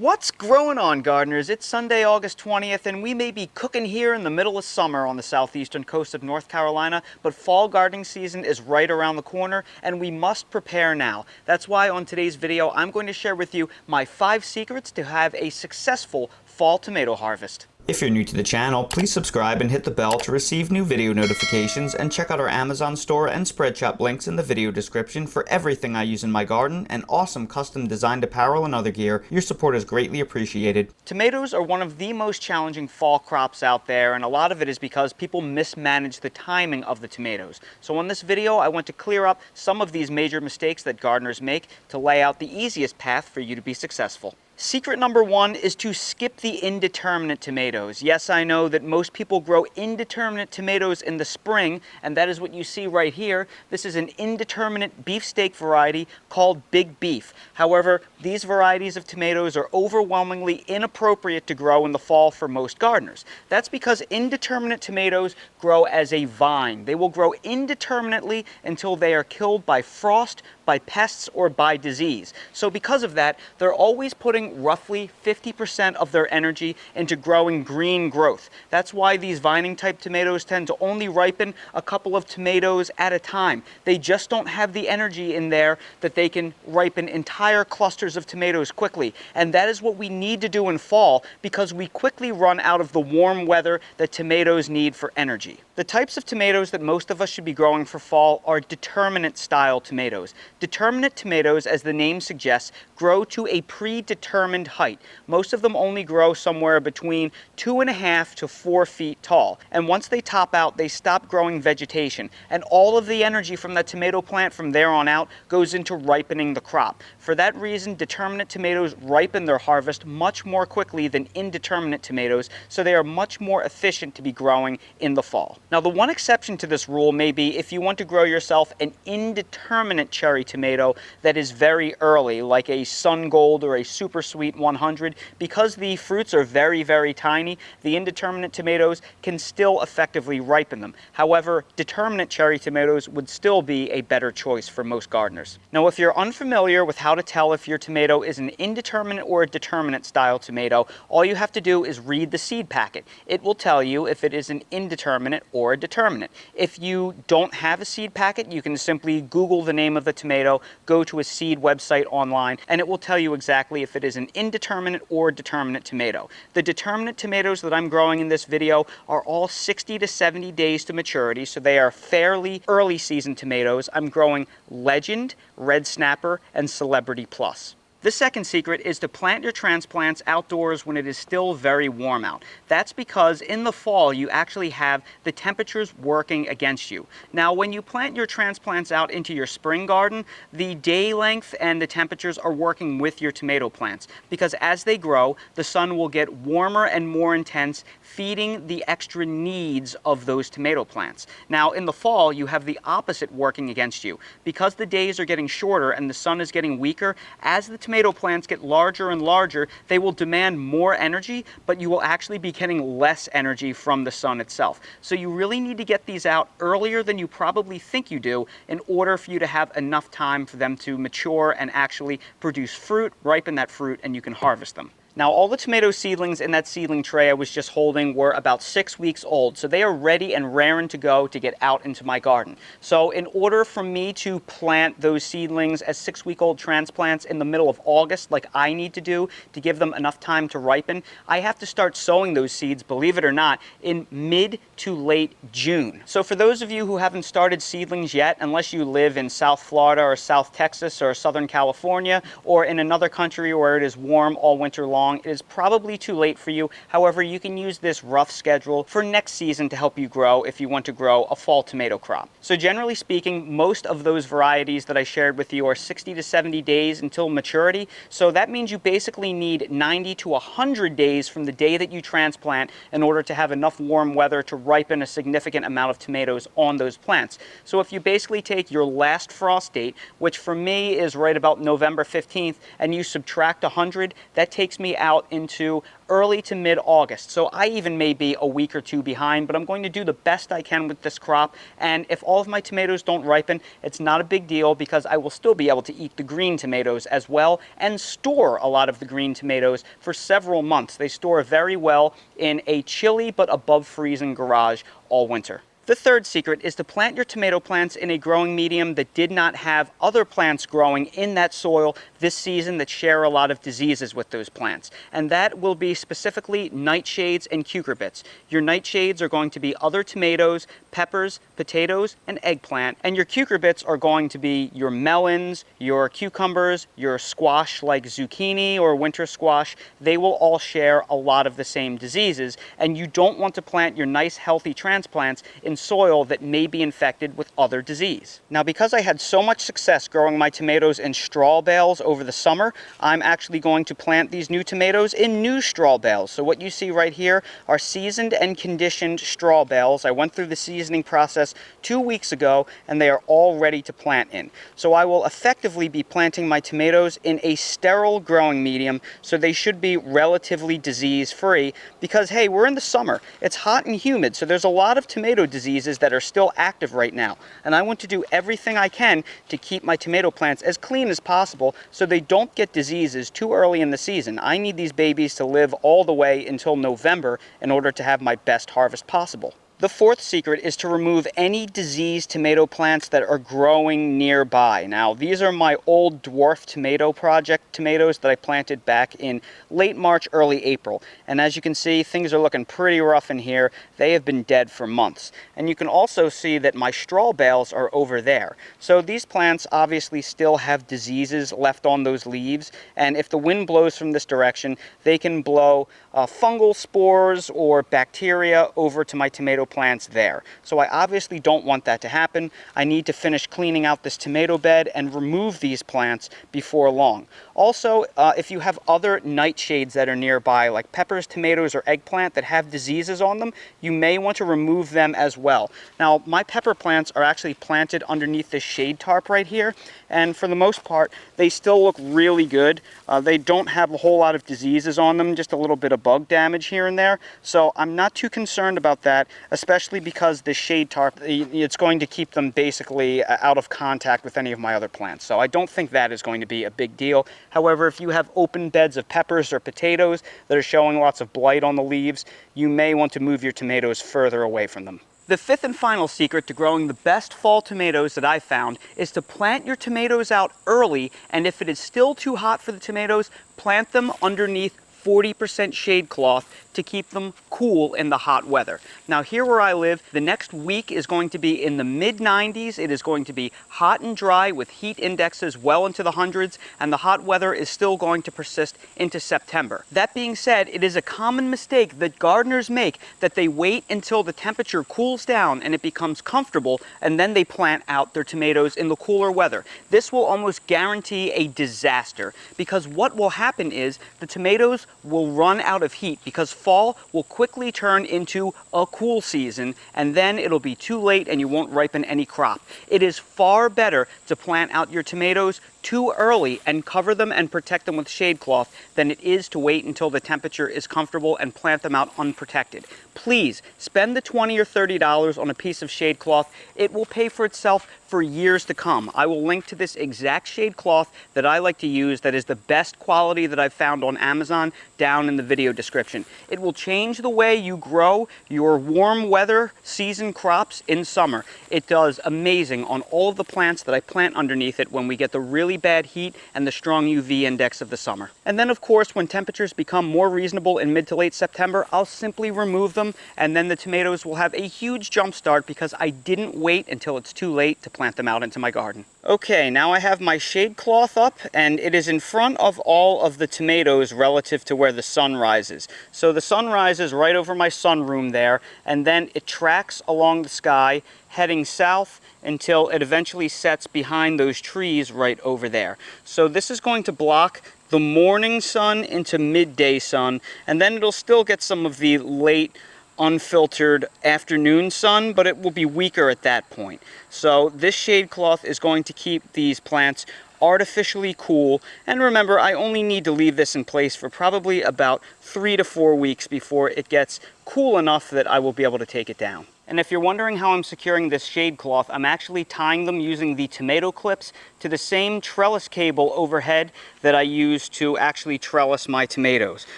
What's growing on, gardeners? It's Sunday, August 20th, and we may be cooking here in the middle of summer on the southeastern coast of North Carolina, but fall gardening season is right around the corner, and we must prepare now. That's why on today's video, I'm going to share with you my 5 secrets to have a successful fall tomato harvest. If you're new to the channel, please subscribe and hit the bell to receive new video notifications, and check out our Amazon store and Spreadshop links in the video description for everything I use in my garden and awesome custom designed apparel and other gear. Your support is greatly appreciated. Tomatoes are one of the most challenging fall crops out there, and a lot of it is because people mismanage the timing of the tomatoes. So in this video, I want to clear up some of these major mistakes that gardeners make to lay out the easiest path for you to be successful. Secret number 1 is to skip the indeterminate tomatoes. Yes, I know that most people grow indeterminate tomatoes in the spring, and that is what you see right here. This is an indeterminate beefsteak variety called Big Beef. However, these varieties of tomatoes are overwhelmingly inappropriate to grow in the fall for most gardeners. That's because indeterminate tomatoes grow as a vine. They will grow indeterminately until they are killed by frost, by pests, or by disease. So because of that, they're always putting roughly 50% of their energy into growing green growth. That's why these vining type tomatoes tend to only ripen a couple of tomatoes at a time. They just don't have the energy in there that they can ripen entire clusters of tomatoes quickly. And that is what we need to do in fall, because we quickly run out of the warm weather that tomatoes need for energy. The types of tomatoes that most of us should be growing for fall are determinate style tomatoes. Determinate tomatoes, as the name suggests, grow to a predetermined height. Most of them only grow somewhere between 2.5 to 4 feet tall. And once they top out, they stop growing vegetation. And all of the energy from that tomato plant from there on out goes into ripening the crop. For that reason, determinate tomatoes ripen their harvest much more quickly than indeterminate tomatoes, so they are much more efficient to be growing in the fall. Now, the one exception to this rule may be if you want to grow yourself an indeterminate cherry tomato that is very early, like a Sun Gold or a Super Sweet 100. Because the fruits are very, very tiny, the indeterminate tomatoes can still effectively ripen them. However, determinate cherry tomatoes would still be a better choice for most gardeners. Now, if you're unfamiliar with how to tell if your tomato is an indeterminate or a determinate style tomato, all you have to do is read the seed packet. It will tell you if it is an indeterminate or a determinate. If you don't have a seed packet, you can simply Google the name of the tomato, go to a seed website online, and it will tell you exactly if it is an indeterminate or determinate tomato. The determinate tomatoes that I'm growing in this video are all 60 to 70 days to maturity, so they are fairly early season tomatoes. I'm growing Legend, Red Snapper, and Celebrity Plus. The second secret is to plant your transplants outdoors when it is still very warm out. That's because in the fall you actually have the temperatures working against you. Now, when you plant your transplants out into your spring garden, the day length and the temperatures are working with your tomato plants, because as they grow, the sun will get warmer and more intense, feeding the extra needs of those tomato plants. Now, in the fall, you have the opposite working against you. Because the days are getting shorter and the sun is getting weaker, as the tomato plants get larger and larger, they will demand more energy, but you will actually be getting less energy from the sun itself. So you really need to get these out earlier than you probably think you do in order for you to have enough time for them to mature and actually produce fruit, ripen that fruit, and you can harvest them. Now, all the tomato seedlings in that seedling tray I was just holding were about 6 weeks old, so they are ready and raring to go to get out into my garden. So in order for me to plant those seedlings as 6-week-old transplants in the middle of August, like I need to do to give them enough time to ripen, I have to start sowing those seeds, believe it or not, in mid to late June. So for those of you who haven't started seedlings yet, unless you live in South Florida or South Texas or Southern California, or in another country where it is warm all winter long, it is probably too late for you. However, you can use this rough schedule for next season to help you grow if you want to grow a fall tomato crop. So generally speaking, most of those varieties that I shared with you are 60 to 70 days until maturity. So that means you basically need 90 to 100 days from the day that you transplant in order to have enough warm weather to ripen a significant amount of tomatoes on those plants. So if you basically take your last frost date, which for me is right about November 15th, and you subtract 100, that takes me me out into early to mid-August. So I even may be a week or two behind, but I'm going to do the best I can with this crop. And if all of my tomatoes don't ripen, it's not a big deal because I will still be able to eat the green tomatoes as well and store a lot of the green tomatoes for several months. They store very well in a chilly but above freezing garage all winter. The third secret is to plant your tomato plants in a growing medium that did not have other plants growing in that soil this season that share a lot of diseases with those plants. And that will be specifically nightshades and cucurbits. Your nightshades are going to be other tomatoes, peppers, potatoes, and eggplant. And your cucurbits are going to be your melons, your cucumbers, your squash like zucchini or winter squash. They will all share a lot of the same diseases. And you don't want to plant your nice healthy transplants in soil that may be infected with other disease. Now, because I had so much success growing my tomatoes in straw bales over the summer, I'm actually going to plant these new tomatoes in new straw bales. So what you see right here are seasoned and conditioned straw bales. I went through the seasoning process 2 weeks ago, and they are all ready to plant in. So I will effectively be planting my tomatoes in a sterile growing medium, so they should be relatively disease-free because, hey, we're in the summer. It's hot and humid, so there's a lot of tomato diseases that are still active right now. And I want to do everything I can to keep my tomato plants as clean as possible so they don't get diseases too early in the season. I need these babies to live all the way until November in order to have my best harvest possible. The fourth secret is to remove any diseased tomato plants that are growing nearby. Now, these are my old dwarf tomato project tomatoes that I planted back in late March, early April. And as you can see, things are looking pretty rough in here. They have been dead for months. And you can also see that my straw bales are over there. So these plants obviously still have diseases left on those leaves. And if the wind blows from this direction, they can blow fungal spores or bacteria over to my tomato plants there. So I obviously don't want that to happen. I need to finish cleaning out this tomato bed and remove these plants before long. Also, if you have other nightshades that are nearby, like peppers, tomatoes, or eggplant that have diseases on them, you may want to remove them as well. Now, my pepper plants are actually planted underneath this shade tarp right here, and for the most part, they still look really good. They don't have a whole lot of diseases on them, just a little bit of bug damage here and there, so I'm not too concerned about that, especially because the shade tarp, it's going to keep them basically out of contact with any of my other plants. So I don't think that is going to be a big deal. However, if you have open beds of peppers or potatoes that are showing lots of blight on the leaves, you may want to move your tomatoes further away from them. The fifth and final secret to growing the best fall tomatoes that I've found is to plant your tomatoes out early, and if it is still too hot for the tomatoes, plant them underneath 40% shade cloth to keep them cool in the hot weather. Now, here where I live, the next week is going to be in the mid-90s. It is going to be hot and dry with heat indexes well into the hundreds, and the hot weather is still going to persist into September. That being said, it is a common mistake that gardeners make that they wait until the temperature cools down and it becomes comfortable, and then they plant out their tomatoes in the cooler weather. This will almost guarantee a disaster because what will happen is the tomatoes will run out of heat because fall will quickly turn into a cool season, and then it'll be too late and you won't ripen any crop. It is far better to plant out your tomatoes too early and cover them and protect them with shade cloth than it is to wait until the temperature is comfortable and plant them out unprotected. Please spend the $20 or $30 on a piece of shade cloth. It will pay for itself for years to come. I will link to this exact shade cloth that I like to use that is the best quality that I've found on Amazon down in the video description. It will change the way you grow your warm weather season crops in summer. It does amazing on all of the plants that I plant underneath it when we get the really bad heat and the strong UV index of the summer. And then of course, when temperatures become more reasonable in mid to late September, I'll simply remove them, and then the tomatoes will have a huge jump start because I didn't wait until it's too late to plant them out into my garden. Okay, now I have my shade cloth up, and it is in front of all of the tomatoes relative to where the sun rises. So the sun rises right over my sunroom there, and then it tracks along the sky, heading south until it eventually sets behind those trees right over there. So this is going to block the morning sun into midday sun, and then it'll still get some of the late unfiltered afternoon sun, but it will be weaker at that point. So this shade cloth is going to keep these plants artificially cool. And remember, I only need to leave this in place for probably about 3 to 4 weeks before it gets cool enough that I will be able to take it down. And if you're wondering how I'm securing this shade cloth, I'm actually tying them using the tomato clips to the same trellis cable overhead that I use to actually trellis my tomatoes.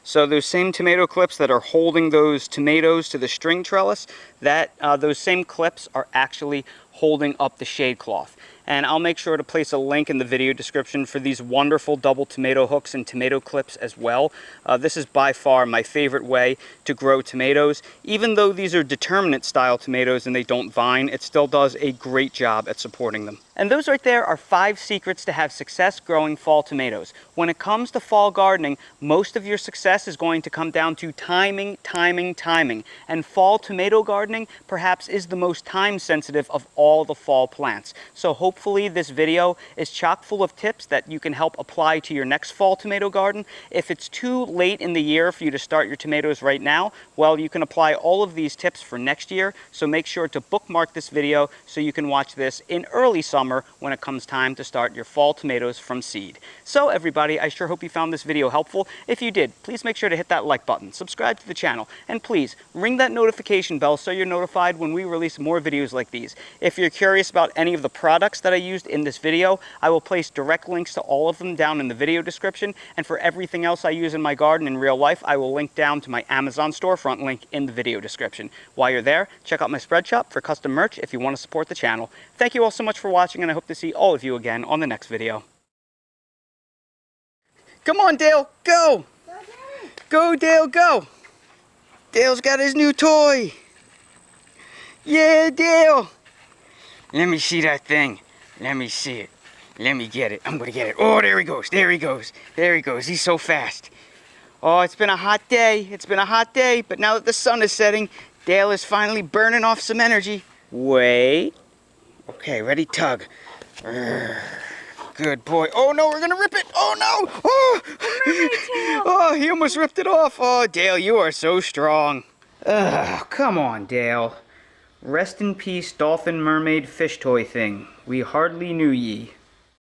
So those same tomato clips that are holding those tomatoes to the string trellis, those same clips are actually holding up the shade cloth. And I'll make sure to place a link in the video description for these wonderful double tomato hooks and tomato clips as well. This is by far my favorite way to grow tomatoes. Even though these are determinate style tomatoes and they don't vine, it still does a great job at supporting them. And those right there are 5 secrets to have success growing fall tomatoes. When it comes to fall gardening, most of your success is going to come down to timing, timing, timing. And fall tomato gardening perhaps is the most time sensitive of all the fall plants. So hopefully this video is chock full of tips that you can help apply to your next fall tomato garden. If it's too late in the year for you to start your tomatoes right now, well, you can apply all of these tips for next year. So make sure to bookmark this video so you can watch this in early summer when it comes time to start your fall tomatoes from seed. So everybody, I sure hope you found this video helpful. If you did, please make sure to hit that like button, subscribe to the channel, and please ring that notification bell so you're notified when we release more videos like these. If you're curious about any of the products that I used in this video, I will place direct links to all of them down in the video description, and for everything else I use in my garden in real life, I will link down to my Amazon storefront link in the video description. While you're there, check out my spread shop for custom merch if you want to support the channel. Thank you all so much for watching, and I hope to see all of you again on the next video. Come on, Dale, go! Go, Dale, go! Dale's got his new toy! Yeah, Dale! Let me see that thing. Let me see it. Let me get it. I'm gonna get it. Oh, there he goes, there he goes. There he goes, he's so fast. Oh, it's been a hot day. It's been a hot day, but now that the sun is setting, Dale is finally burning off some energy. Wait. Okay, ready, tug. Good boy. Oh no, we're gonna rip it. Oh no! Oh, oh, he almost ripped it off. Oh, Dale, you are so strong. Come on, Dale. Rest in peace, dolphin, mermaid, fish toy thing. We hardly knew ye.